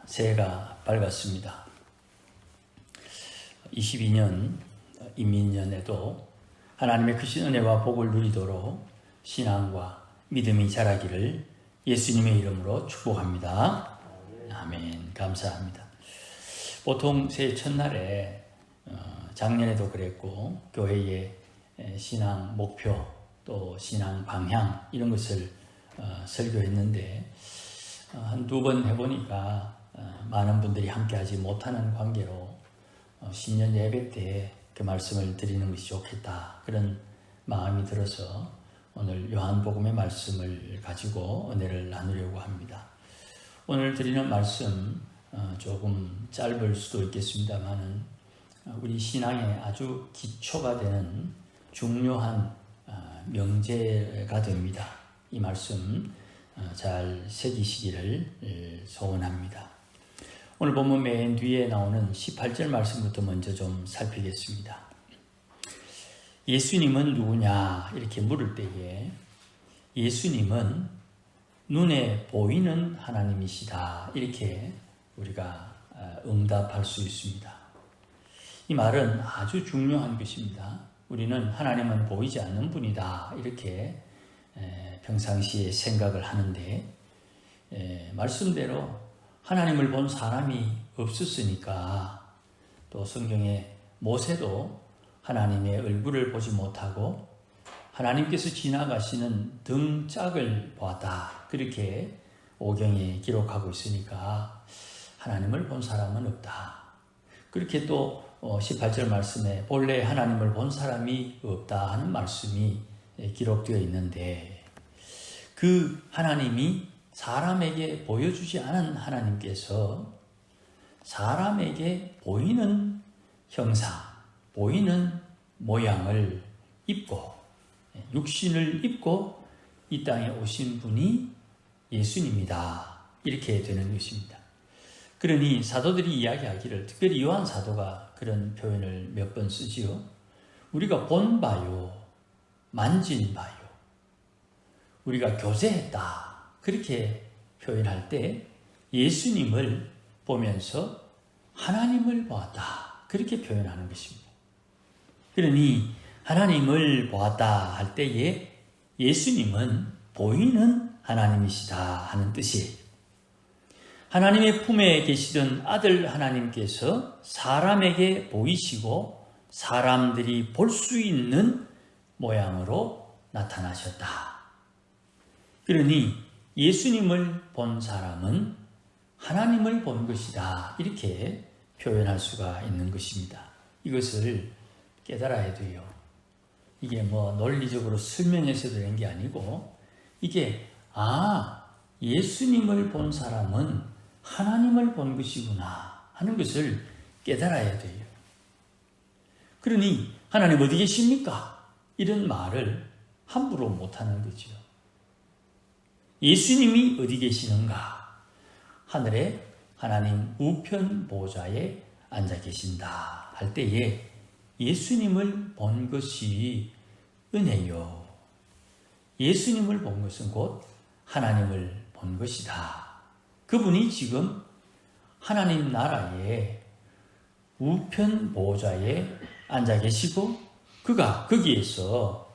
새해가 밝았습니다. 22년 인민년에도 하나님의 크신 은혜와 복을 누리도록 신앙과 믿음이 자라기를 예수님의 이름으로 축복합니다. 아멘. 감사합니다. 보통 새해 첫날에 작년에도 그랬고 교회의 신앙 목표 또 신앙 방향 이런 것을 설교했는데 한두 번 해보니까 많은 분들이 함께하지 못하는 관계로 신년 예배 때 그 말씀을 드리는 것이 좋겠다 그런 마음이 들어서 오늘 요한복음의 말씀을 가지고 은혜를 나누려고 합니다. 오늘 드리는 말씀 조금 짧을 수도 있겠습니다만 우리 신앙의 아주 기초가 되는 중요한 명제가 됩니다. 이 말씀 잘 새기시기를 소원합니다. 오늘 본문 맨 뒤에 나오는 18절 말씀부터 먼저 좀 살피겠습니다. 예수님은 누구냐 이렇게 물을 때에 예수님은 눈에 보이는 하나님이시다 이렇게 우리가 응답할 수 있습니다. 이 말은 아주 중요한 것입니다. 우리는 하나님은 보이지 않는 분이다 이렇게 평상시에 생각을 하는데 말씀대로 하나님을 본 사람이 없었으니까 또 성경에 모세도 하나님의 얼굴을 보지 못하고 하나님께서 지나가시는 등짝을 보았다 그렇게 오경에 기록하고 있으니까 하나님을 본 사람은 없다. 그렇게 또 18절 말씀에 본래 하나님을 본 사람이 없다 하는 말씀이 기록되어 있는데 그 하나님이 사람에게 보여주지 않은 하나님께서 사람에게 보이는 형상, 보이는 모양을 입고 육신을 입고 이 땅에 오신 분이 예수님이다. 이렇게 되는 것입니다. 그러니 사도들이 이야기하기를 특별히 요한 사도가 그런 표현을 몇 번 쓰지요. 우리가 본 바요, 만진 바요, 우리가 교제했다. 그렇게 표현할 때 예수님을 보면서 하나님을 보았다. 그렇게 표현하는 것입니다. 그러니 하나님을 보았다 할 때에 예수님은 보이는 하나님이시다 하는 뜻이에요. 하나님의 품에 계시던 아들 하나님께서 사람에게 보이시고 사람들이 볼 수 있는 모양으로 나타나셨다. 그러니 예수님을 본 사람은 하나님을 본 것이다. 이렇게 표현할 수가 있는 것입니다. 이것을 깨달아야 돼요. 이게 논리적으로 설명해서 되는 게 아니고 이게 예수님을 본 사람은 하나님을 본 것이구나 하는 것을 깨달아야 돼요. 그러니 하나님 어디 계십니까? 이런 말을 함부로 못하는 거죠. 예수님이 어디 계시는가? 하늘에 하나님 우편 보좌에 앉아 계신다 할 때에 예수님을 본 것이 은혜요. 예수님을 본 것은 곧 하나님을 본 것이다. 그분이 지금 하나님 나라의 우편 보좌에 앉아 계시고 그가 거기에서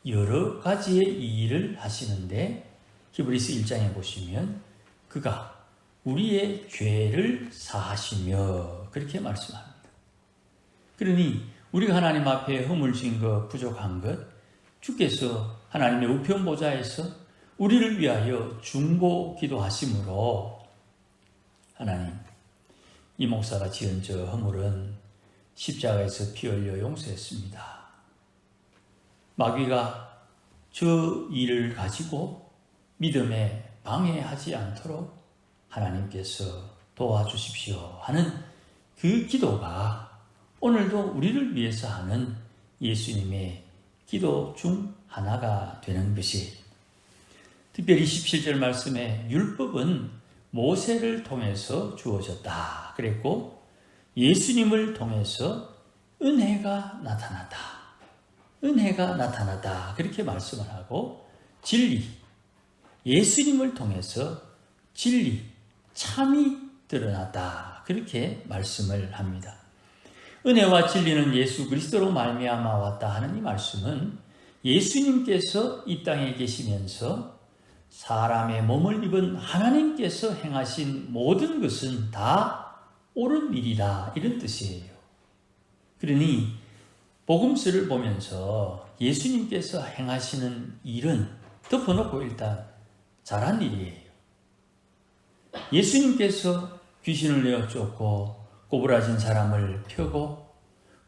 여러 가지의 일을 하시는데 히브리서 1장에 보시면 그가 우리의 죄를 사하시며 그렇게 말씀합니다. 그러니 우리가 하나님 앞에 허물진 것, 부족한 것 주께서 하나님의 우편 보좌에서 우리를 위하여 중보 기도하심으로 하나님 이 목사가 지은 저 허물은 십자가에서 피 흘려 용서했습니다. 마귀가 저 일을 가지고 믿음에 방해하지 않도록 하나님께서 도와주십시오 하는 그 기도가 오늘도 우리를 위해서 하는 예수님의 기도 중 하나가 되는 것이 특별히 17절 말씀에 율법은 모세를 통해서 주어졌다 그랬고 예수님을 통해서 은혜가 나타났다. 은혜가 나타났다 그렇게 말씀을 하고 진리 예수님을 통해서 진리, 참이 드러났다. 그렇게 말씀을 합니다. 은혜와 진리는 예수 그리스도로 말미암아 왔다 하는 이 말씀은 예수님께서 이 땅에 계시면서 사람의 몸을 입은 하나님께서 행하신 모든 것은 다 옳은 일이다, 이런 뜻이에요. 그러니 복음서를 보면서 예수님께서 행하시는 일은 덮어놓고 일단 잘한 일이에요. 예수님께서 귀신을 내어 쫓고 꼬부라진 사람을 펴고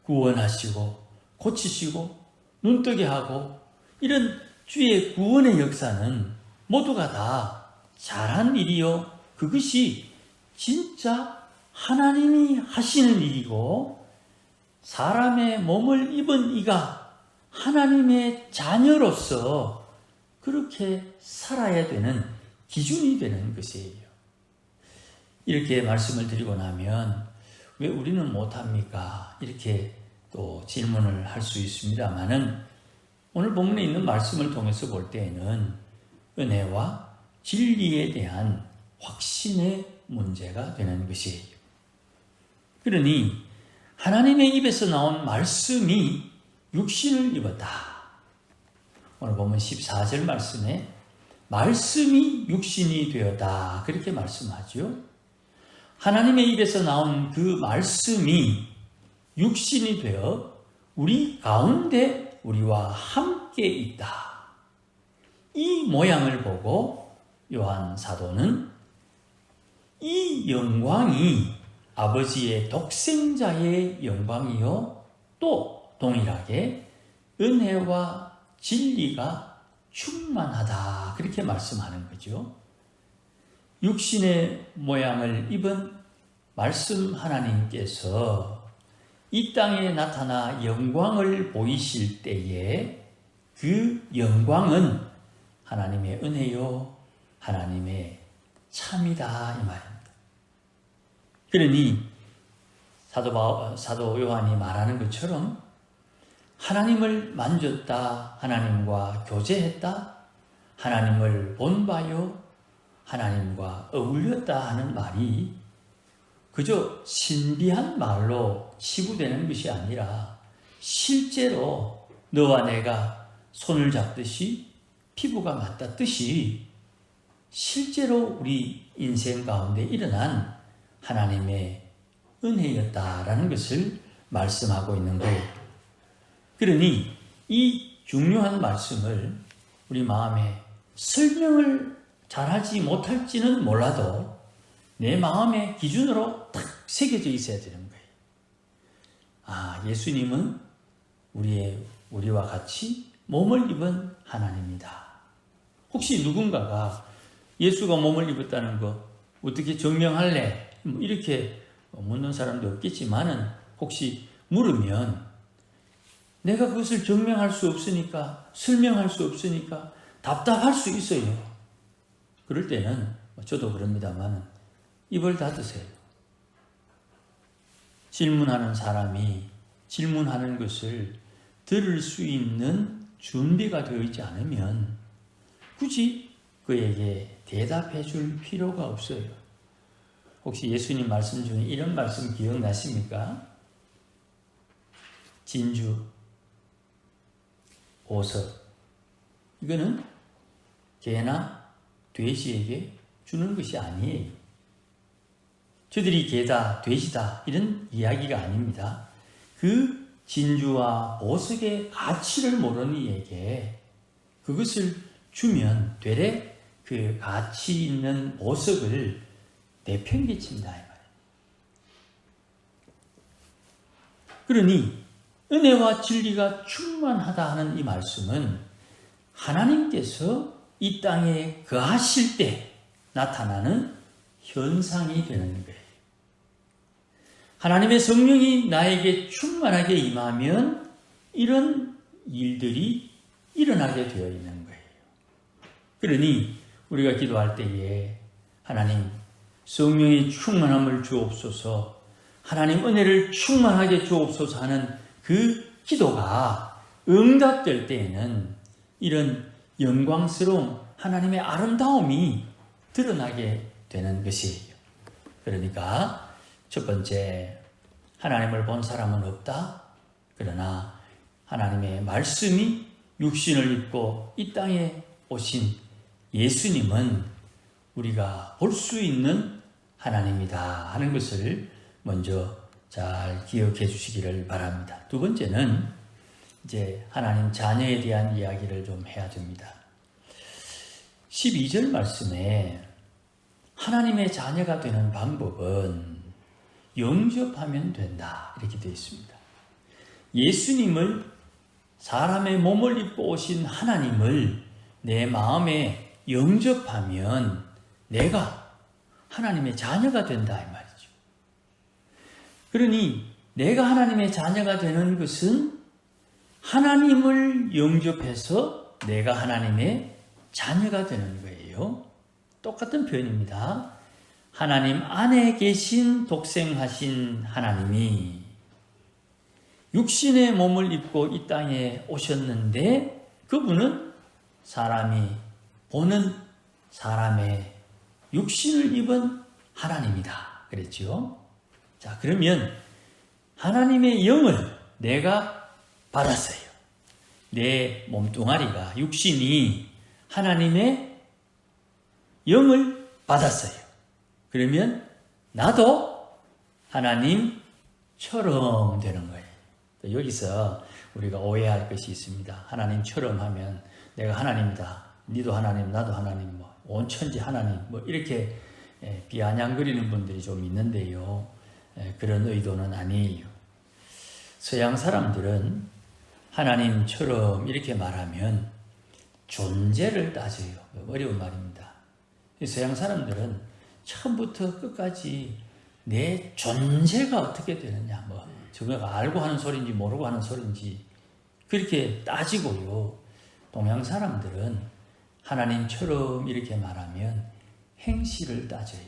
구원하시고 고치시고 눈뜨게 하고 이런 주의 구원의 역사는 모두가 다 잘한 일이요, 그것이 진짜 하나님이 하시는 일이고 사람의 몸을 입은 이가 하나님의 자녀로서 그렇게 살아야 되는 기준이 되는 것이에요. 이렇게 말씀을 드리고 나면 왜 우리는 못합니까? 이렇게 또 질문을 할 수 있습니다만은 오늘 본문에 있는 말씀을 통해서 볼 때에는 은혜와 진리에 대한 확신의 문제가 되는 것이에요. 그러니 하나님의 입에서 나온 말씀이 육신을 입었다. 오늘 보면 14절 말씀에 말씀이 육신이 되었다, 그렇게 말씀하죠. 하나님의 입에서 나온 그 말씀이 육신이 되어 우리 가운데 우리와 함께 있다. 이 모양을 보고 요한 사도는 이 영광이 아버지의 독생자의 영광이요 또 동일하게 은혜와 진리가 충만하다, 그렇게 말씀하는 거죠. 육신의 모양을 입은 말씀 하나님께서 이 땅에 나타나 영광을 보이실 때에 그 영광은 하나님의 은혜요 하나님의 참이다, 이 말입니다. 그러니 사도 요한이 말하는 것처럼 하나님을 만졌다, 하나님과 교제했다, 하나님을 본바요, 하나님과 어울렸다 하는 말이 그저 신비한 말로 치부되는 것이 아니라 실제로 너와 내가 손을 잡듯이 피부가 맞닿듯이 실제로 우리 인생 가운데 일어난 하나님의 은혜였다라는 것을 말씀하고 있는 거예요. 그러니 이 중요한 말씀을 우리 마음에 설명을 잘하지 못할지는 몰라도 내 마음의 기준으로 딱 새겨져 있어야 되는 거예요. 아, 예수님은 우리와 같이 몸을 입은 하나님이다. 혹시 누군가가 예수가 몸을 입었다는 거 어떻게 증명할래? 이렇게 묻는 사람도 없겠지만은 혹시 물으면 내가 그것을 증명할 수 없으니까, 설명할 수 없으니까 답답할 수 있어요. 그럴 때는 저도 그럽니다만 입을 닫으세요. 질문하는 사람이 질문하는 것을 들을 수 있는 준비가 되어 있지 않으면 굳이 그에게 대답해 줄 필요가 없어요. 혹시 예수님 말씀 중에 이런 말씀 기억나십니까? 진주, 보석, 이거는 개나 돼지에게 주는 것이 아니에요. 저들이 개다, 돼지다 이런 이야기가 아닙니다. 그 진주와 보석의 가치를 모르는 이에게 그것을 주면 되레 그 가치 있는 보석을 내팽개친다, 이 말이에요. 그러니 은혜와 진리가 충만하다 하는 이 말씀은 하나님께서 이 땅에 거하실 때 나타나는 현상이 되는 거예요. 하나님의 성령이 나에게 충만하게 임하면 이런 일들이 일어나게 되어 있는 거예요. 그러니 우리가 기도할 때에 하나님 성령의 충만함을 주옵소서, 하나님 은혜를 충만하게 주옵소서 하는 그 기도가 응답될 때에는 이런 영광스러운 하나님의 아름다움이 드러나게 되는 것이에요. 그러니까 첫 번째, 하나님을 본 사람은 없다. 그러나 하나님의 말씀이 육신을 입고 이 땅에 오신 예수님은 우리가 볼 수 있는 하나님이다 하는 것을 먼저 잘 기억해 주시기를 바랍니다. 두 번째는 이제 하나님 자녀에 대한 이야기를 좀 해야 됩니다. 12절 말씀에 하나님의 자녀가 되는 방법은 영접하면 된다 이렇게 되어 있습니다. 예수님을, 사람의 몸을 입고 오신 하나님을 내 마음에 영접하면 내가 하나님의 자녀가 된다 이 말이죠. 그러니 내가 하나님의 자녀가 되는 것은 하나님을 영접해서 내가 하나님의 자녀가 되는 거예요. 똑같은 표현입니다. 하나님 안에 계신 독생하신 하나님이 육신의 몸을 입고 이 땅에 오셨는데 그분은 사람이 보는 사람의 육신을 입은 하나님이다 그랬죠. 자, 그러면 하나님의 영을 내가 받았어요. 내 몸뚱아리가, 육신이 하나님의 영을 받았어요. 그러면 나도 하나님처럼 되는 거예요. 여기서 우리가 오해할 것이 있습니다. 하나님처럼 하면 내가 하나님이다. 니도 하나님, 나도 하나님, 온 천지 하나님, 이렇게 비아냥거리는 분들이 좀 있는데요. 그런 의도는 아니에요. 서양 사람들은 하나님처럼 이렇게 말하면 존재를 따져요. 어려운 말입니다. 서양 사람들은 처음부터 끝까지 내 존재가 어떻게 되느냐, 저거가 알고 하는 소리인지 모르고 하는 소리인지 그렇게 따지고요. 동양 사람들은 하나님처럼 이렇게 말하면 행실을 따져요.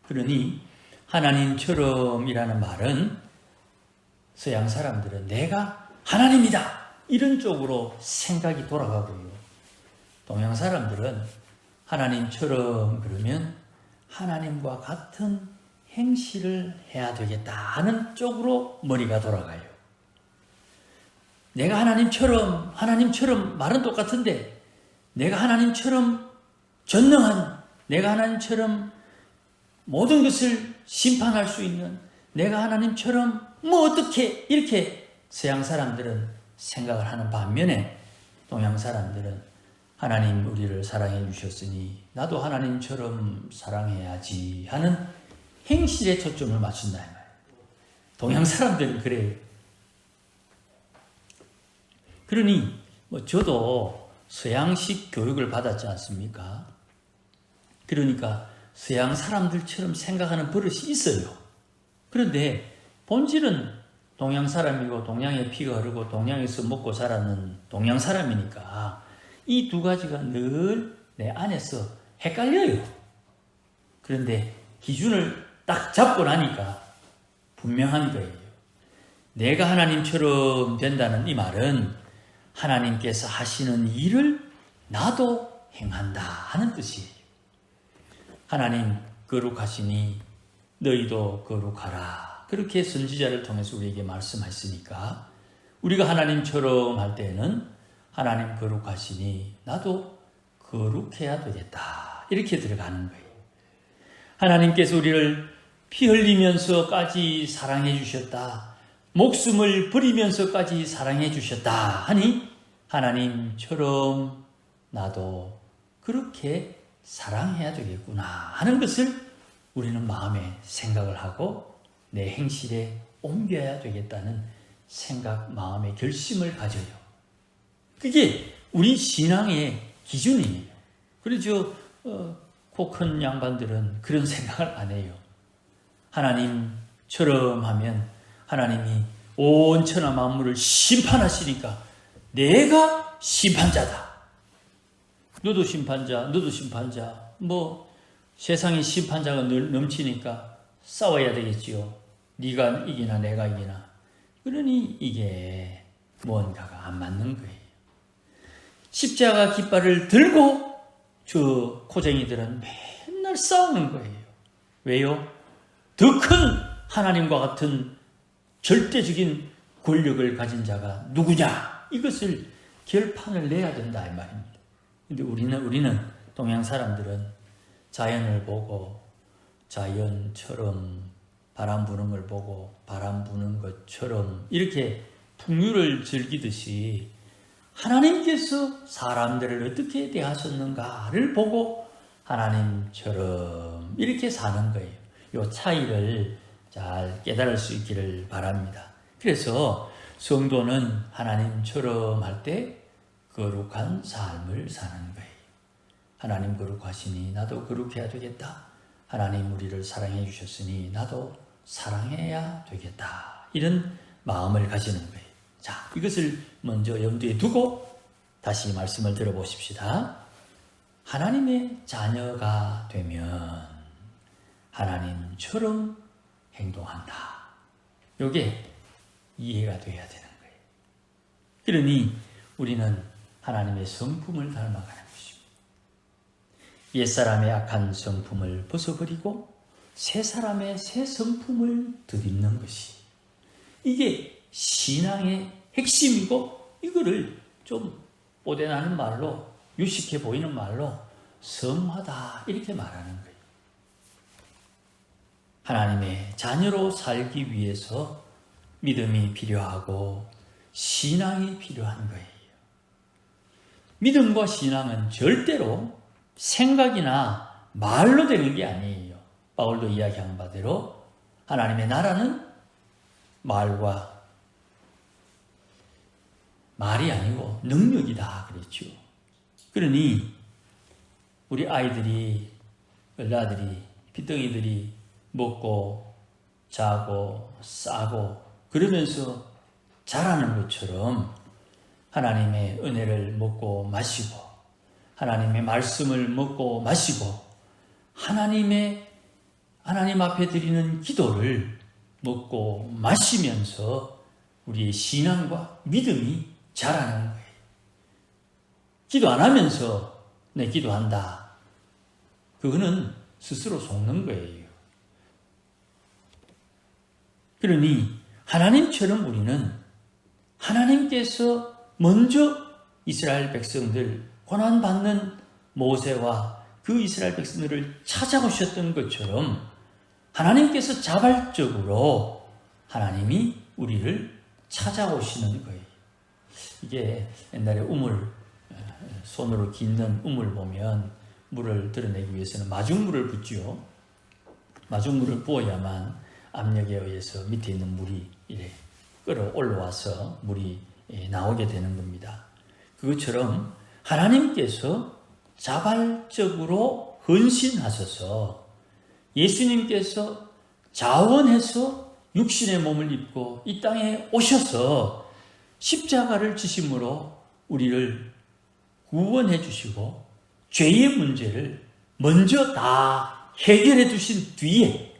그러니 하나님처럼이라는 말은 서양 사람들은 내가 하나님이다 이런 쪽으로 생각이 돌아가고요. 동양 사람들은 하나님처럼 그러면 하나님과 같은 행실을 해야 되겠다 하는 쪽으로 머리가 돌아가요. 내가 하나님처럼 말은 똑같은데 내가 하나님처럼 전능한, 내가 하나님처럼 모든 것을 심판할 수 있는, 내가 하나님처럼 어떻게 이렇게 서양 사람들은 생각을 하는 반면에 동양 사람들은 하나님 우리를 사랑해 주셨으니 나도 하나님처럼 사랑해야지 하는 행실에 초점을 맞춘다 이 말이에요. 동양 사람들은 그래요. 그러니 저도 서양식 교육을 받았지 않습니까? 그러니까 서양 사람들처럼 생각하는 버릇이 있어요. 그런데 본질은 동양 사람이고 동양의 피가 흐르고 동양에서 먹고 자라는 동양 사람이니까 이 두 가지가 늘 내 안에서 헷갈려요. 그런데 기준을 딱 잡고 나니까 분명한 거예요. 내가 하나님처럼 된다는 이 말은 하나님께서 하시는 일을 나도 행한다 하는 뜻이에요. 하나님 거룩하시니 너희도 거룩하라. 그렇게 선지자를 통해서 우리에게 말씀하셨으니까 우리가 하나님처럼 할 때는 하나님 거룩하시니 나도 거룩해야 되겠다. 이렇게 들어가는 거예요. 하나님께서 우리를 피 흘리면서까지 사랑해 주셨다. 목숨을 버리면서까지 사랑해 주셨다 하니 하나님처럼 나도 그렇게 사랑해야 되겠구나 하는 것을 우리는 마음에 생각을 하고 내 행실에 옮겨야 되겠다는 생각, 마음의 결심을 가져요. 그게 우리 신앙의 기준이에요. 그래서 코 큰 양반들은 그런 생각을 안 해요. 하나님처럼 하면 하나님이 온 천하 만물을 심판하시니까 내가 심판자다. 너도 심판자, 너도 심판자. 세상에 심판자가 늘 넘치니까 싸워야 되겠지요. 네가 이기나 내가 이기나. 그러니 이게 뭔가가 안 맞는 거예요. 십자가 깃발을 들고 저 코쟁이들은 맨날 싸우는 거예요. 왜요? 더 큰 하나님과 같은 절대적인 권력을 가진 자가 누구냐? 이것을 결판을 내야 된다 이 말입니다. 근데 우리는 동양 사람들은 자연을 보고 자연처럼 바람 부는 걸 보고 바람 부는 것처럼 이렇게 풍류를 즐기듯이 하나님께서 사람들을 어떻게 대하셨는가를 보고 하나님처럼 이렇게 사는 거예요. 이 차이를 잘 깨달을 수 있기를 바랍니다. 그래서 성도는 하나님처럼 할 때 거룩한 삶을 사는 거예요. 하나님 거룩하시니 나도 거룩해야 되겠다. 하나님 우리를 사랑해 주셨으니 나도 사랑해야 되겠다. 이런 마음을 가지는 거예요. 자, 이것을 먼저 염두에 두고 다시 말씀을 들어보십시다. 하나님의 자녀가 되면 하나님처럼 행동한다. 이게 이해가 돼야 되는 거예요. 그러니 우리는 하나님의 성품을 닮아가는 것입니다. 옛사람의 악한 성품을 벗어버리고 새 사람의 새 성품을 덧입는 것이 이게 신앙의 핵심이고 이거를 좀 뽀대나는 말로 유식해 보이는 말로 성화다 이렇게 말하는 거예요. 하나님의 자녀로 살기 위해서 믿음이 필요하고 신앙이 필요한 거예요. 믿음과 신앙은 절대로 생각이나 말로 되는 게 아니에요. 바울도 이야기한 바대로 하나님의 나라는 말이 아니고 능력이다 그랬죠. 그러니 우리 아이들이, 얼라들이, 핏덩이들이 먹고 자고 싸고 그러면서 자라는 것처럼 하나님의 은혜를 먹고 마시고 하나님의 말씀을 먹고 마시고 하나님 앞에 드리는 기도를 먹고 마시면서 우리의 신앙과 믿음이 자라는 거예요. 기도 안 하면서 내 기도한다. 그거는 스스로 속는 거예요. 그러니 하나님처럼 우리는 하나님께서 먼저 이스라엘 백성들 고난받는 모세와 그 이스라엘 백성들을 찾아오셨던 것처럼 하나님께서 자발적으로 하나님이 우리를 찾아오시는 거예요. 이게 옛날에 손으로 깃는 우물 보면 물을 드러내기 위해서는 마중물을 붓죠. 마중물을 부어야만 압력에 의해서 밑에 있는 물이 이래 끌어올라와서 물이 나오게 되는 겁니다. 그것처럼 하나님께서 자발적으로 헌신하셔서 예수님께서 자원해서 육신의 몸을 입고 이 땅에 오셔서 십자가를 지심으로 우리를 구원해 주시고 죄의 문제를 먼저 다 해결해 주신 뒤에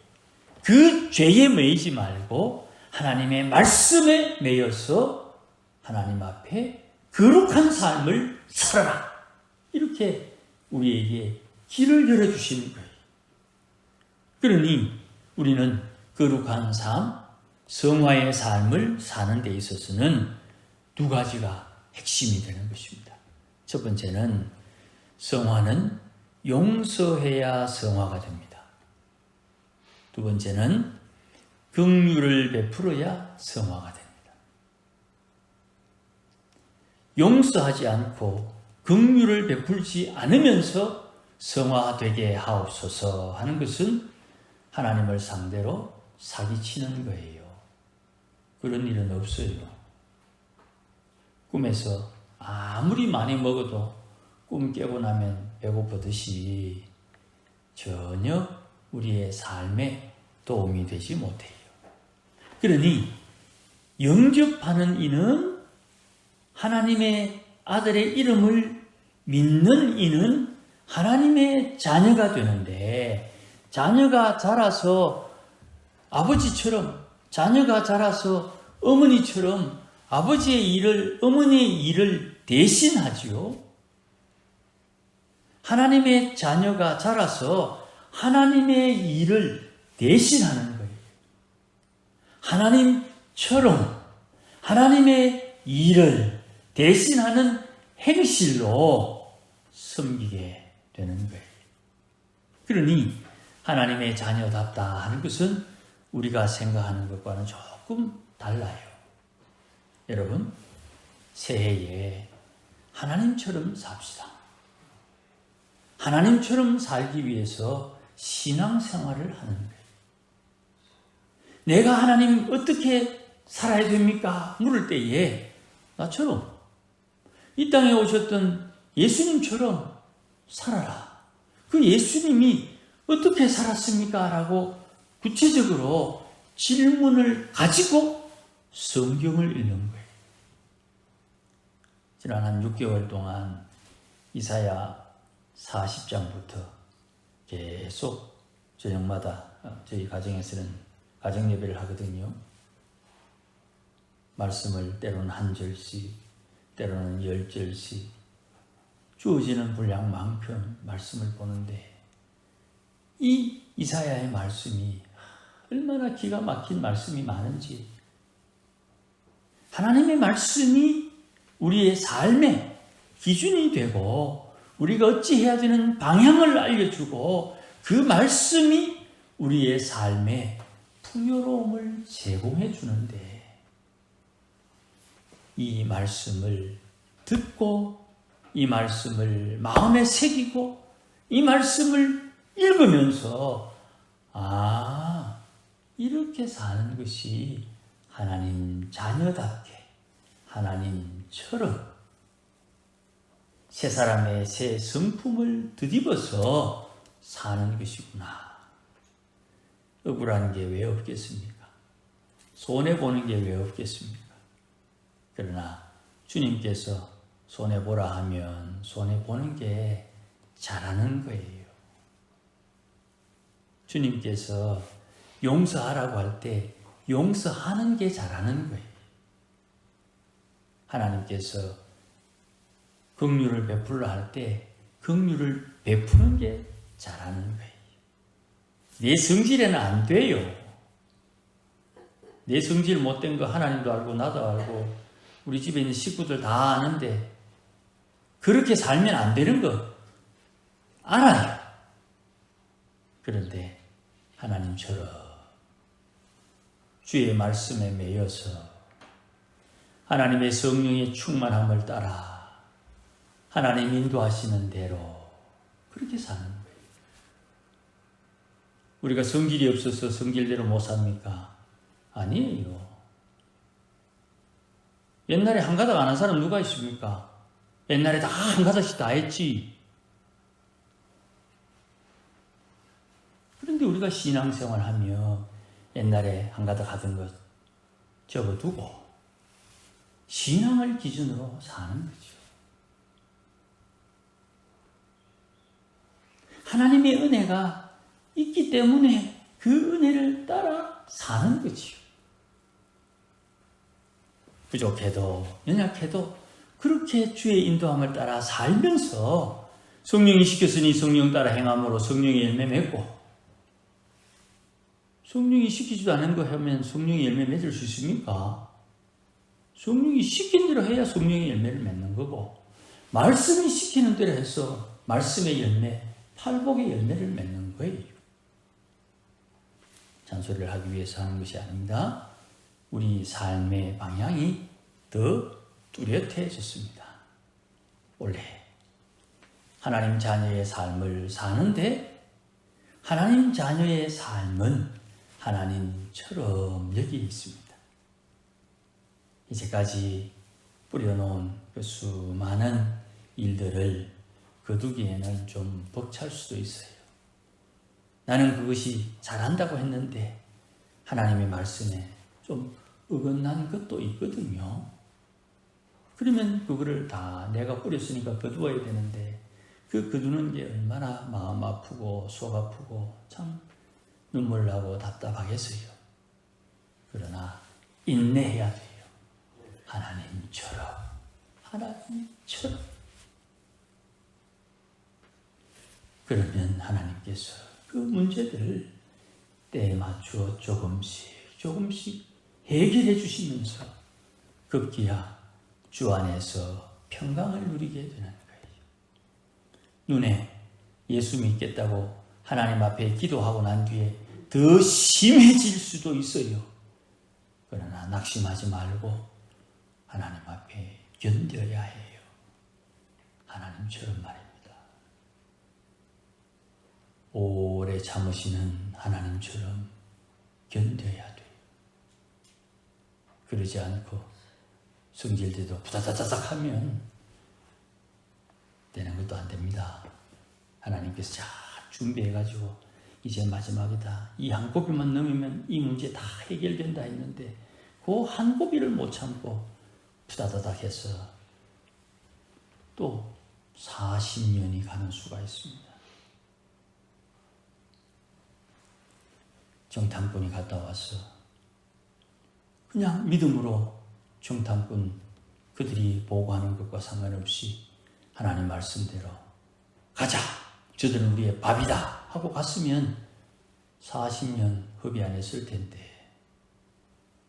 그 죄에 매이지 말고 하나님의 말씀에 매여서 하나님 앞에 거룩한 삶을 살아라. 이렇게 우리에게 길을 열어주시는 거예요. 그러니 우리는 거룩한 삶, 성화의 삶을 사는 데 있어서는 두 가지가 핵심이 되는 것입니다. 첫 번째는 성화는 용서해야 성화가 됩니다. 두 번째는 긍휼을 베풀어야 성화가 됩니다. 용서하지 않고 긍휼을 베풀지 않으면서 성화되게 하옵소서 하는 것은 하나님을 상대로 사기치는 거예요. 그런 일은 없어요. 꿈에서 아무리 많이 먹어도 꿈 깨고 나면 배고프듯이 전혀 우리의 삶에 도움이 되지 못해요. 그러니 영접하는 이는 하나님의 아들의 이름을 믿는 이는 하나님의 자녀가 되는데 자녀가 자라서 아버지처럼 자녀가 자라서 어머니처럼 아버지의 일을 어머니의 일을 대신하지요. 하나님의 자녀가 자라서 하나님의 일을 대신하는 거예요. 하나님처럼 하나님의 일을 대신하는 행실로 섬기게 되는 거예요. 그러니 하나님의 자녀답다 하는 것은 우리가 생각하는 것과는 조금 달라요. 여러분, 새해에 하나님처럼 삽시다. 하나님처럼 살기 위해서 신앙생활을 하는 거예요. 내가 하나님 어떻게 살아야 됩니까? 물을 때에 나처럼 이 땅에 오셨던 예수님처럼 살아라. 그 예수님이 어떻게 살았습니까? 라고 구체적으로 질문을 가지고 성경을 읽는 거예요. 지난 한 6개월 동안 이사야 40장부터 계속 저녁마다 저희 가정에서는 가정 예배를 하거든요. 말씀을 때로는 한 절씩, 때로는 10절씩 주어지는 분량만큼 말씀을 보는데 이 이사야의 말씀이 얼마나 기가 막힌 말씀이 많은지, 하나님의 말씀이 우리의 삶의 기준이 되고 우리가 어찌해야 되는 방향을 알려주고 그 말씀이 우리의 삶에 풍요로움을 제공해 주는데, 이 말씀을 듣고 이 말씀을 마음에 새기고 이 말씀을 읽으면서 이렇게 사는 것이 하나님 자녀답게 하나님처럼 새 사람의 새 성품을 뒤집어서 사는 것이구나. 억울한 게 왜 없겠습니까? 손해보는 게 왜 없겠습니까? 그러나 주님께서 손해보라 하면 손해보는 게 잘하는 거예요. 주님께서 용서하라고 할 때 용서하는 게 잘하는 거예요. 하나님께서 긍휼을 베풀라 할 때 긍휼을 베푸는 게 잘하는 거예요. 내 성질에는 안 돼요. 내 성질 못된 거 하나님도 알고 나도 알고 우리 집에 있는 식구들 다 아는데 그렇게 살면 안 되는 거 알아요. 그런데 하나님처럼 주의 말씀에 매여서 하나님의 성령의 충만함을 따라 하나님 인도하시는 대로 그렇게 사는 거예요. 우리가 성질이 없어서 성질대로 못 삽니까? 아니에요. 옛날에 한 가닥 안 한 사람 누가 있습니까? 옛날에 다 한 가닥씩 다 했지. 그런데 우리가 신앙생활하며 옛날에 한 가닥 하던 것 접어두고 신앙을 기준으로 사는 거죠. 하나님의 은혜가 있기 때문에 그 은혜를 따라 사는 거지요. 부족해도 연약해도 그렇게 주의 인도함을 따라 살면서 성령이 시켰으니 성령 따라 행함으로 성령의 열매 맺고, 성령이 시키지도 않은 거 하면 성령의 열매 맺을 수 있습니까? 성령이 시킨 대로 해야 성령의 열매를 맺는 거고, 말씀이 시키는 대로 해서 말씀의 열매, 팔복의 열매를 맺는 거예요. 잔소리를 하기 위해서 하는 것이 아닙니다. 우리 삶의 방향이 더 뚜렷해졌습니다. 원래 하나님 자녀의 삶을 사는데 하나님 자녀의 삶은 하나님처럼 여기 있습니다. 이제까지 뿌려놓은 그 수많은 일들을 거두기에는 좀 벅찰 수도 있어요. 나는 그것이 잘한다고 했는데 하나님의 말씀에 좀 어긋난 것도 있거든요. 그러면 그거를 다 내가 뿌렸으니까 거두어야 되는데 그 거두는 게 얼마나 마음 아프고 속 아프고 참 눈물 나고 답답하겠어요. 그러나 인내해야 돼요. 하나님처럼. 그러면 하나님께서 그 문제들을 때에 맞추어 조금씩 해결해 주시면서 급기야 주 안에서 평강을 누리게 되는 거예요. 눈에 예수 믿겠다고 하나님 앞에 기도하고 난 뒤에 더 심해질 수도 있어요. 그러나 낙심하지 말고 하나님 앞에 견뎌야 해요. 하나님처럼 말입니다. 오래 참으시는 하나님처럼 견뎌야 돼요. 그러지 않고 성질 때도 부다다다닥 하면 되는 것도 안 됩니다. 하나님께서 잘 준비해가지고 이제 마지막이다. 이 한 고비만 넘으면 이 문제 다 해결된다 했는데 그 한 고비를 못 참고 부다다닥 해서 또 40년이 가는 수가 있습니다. 정탐꾼이 갔다 와서 그냥 믿음으로 정탐꾼 그들이 보고하는 것과 상관없이 하나님 말씀대로 가자! 저들은 우리의 밥이다! 하고 갔으면 40년 흡이 안에 있을 텐데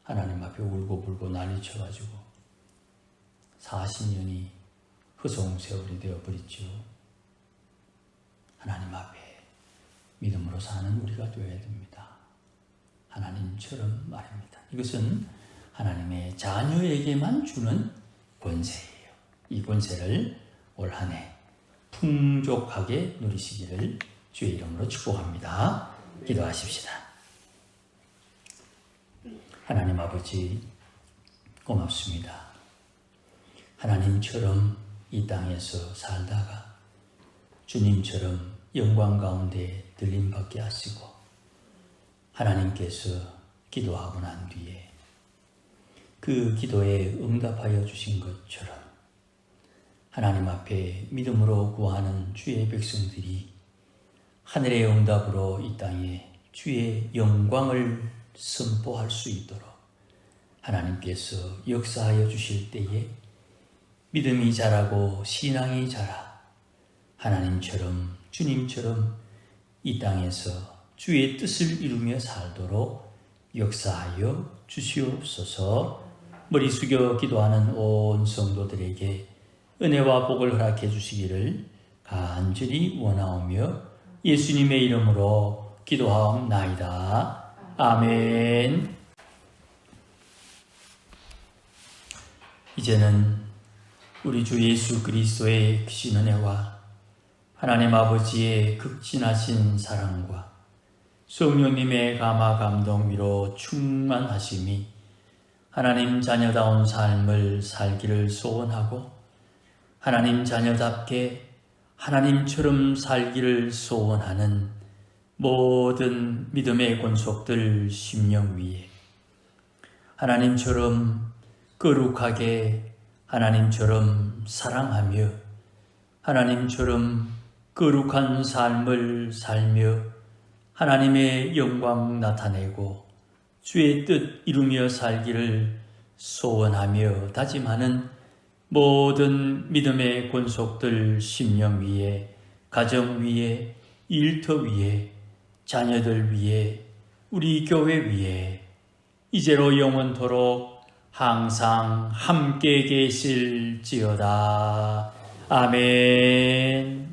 하나님 앞에 울고불고 난리쳐가지고 40년이 허송세월이 되어버렸죠. 하나님 앞에 믿음으로 사는 우리가 되어야 됩니다. 하나님처럼 말입니다. 이것은 하나님의 자녀에게만 주는 권세예요. 이 권세를 올 한 해 풍족하게 누리시기를 주의 이름으로 축복합니다. 기도하십시다. 하나님 아버지 고맙습니다. 하나님처럼 이 땅에서 살다가 주님처럼 영광 가운데 들림받게 하시고 하나님께서 기도하고 난 뒤에 그 기도에 응답하여 주신 것처럼 하나님 앞에 믿음으로 구하는 주의 백성들이 하늘의 응답으로 이 땅에 주의 영광을 선포할 수 있도록 하나님께서 역사하여 주실 때에 믿음이 자라고 신앙이 자라 하나님처럼 주님처럼 이 땅에서 주의 뜻을 이루며 살도록 역사하여 주시옵소서. 머리 숙여 기도하는 온 성도들에게 은혜와 복을 허락해 주시기를 간절히 원하오며 예수님의 이름으로 기도하옵나이다. 아멘. 이제는 우리 주 예수 그리스도의 크신 은혜와 하나님 아버지의 극진하신 사랑과 성령님의 감화 감동 위로 충만하심이 하나님 자녀다운 삶을 살기를 소원하고 하나님 자녀답게 하나님처럼 살기를 소원하는 모든 믿음의 권속들 심령 위에 하나님처럼 거룩하게 하나님처럼 사랑하며 하나님처럼 거룩한 삶을 살며 하나님의 영광 나타내고 주의 뜻 이루며 살기를 소원하며 다짐하는 모든 믿음의 권속들 심령 위에 가정 위에 일터 위에 자녀들 위에 우리 교회 위에 이제로 영원토록 항상 함께 계실지어다. 아멘.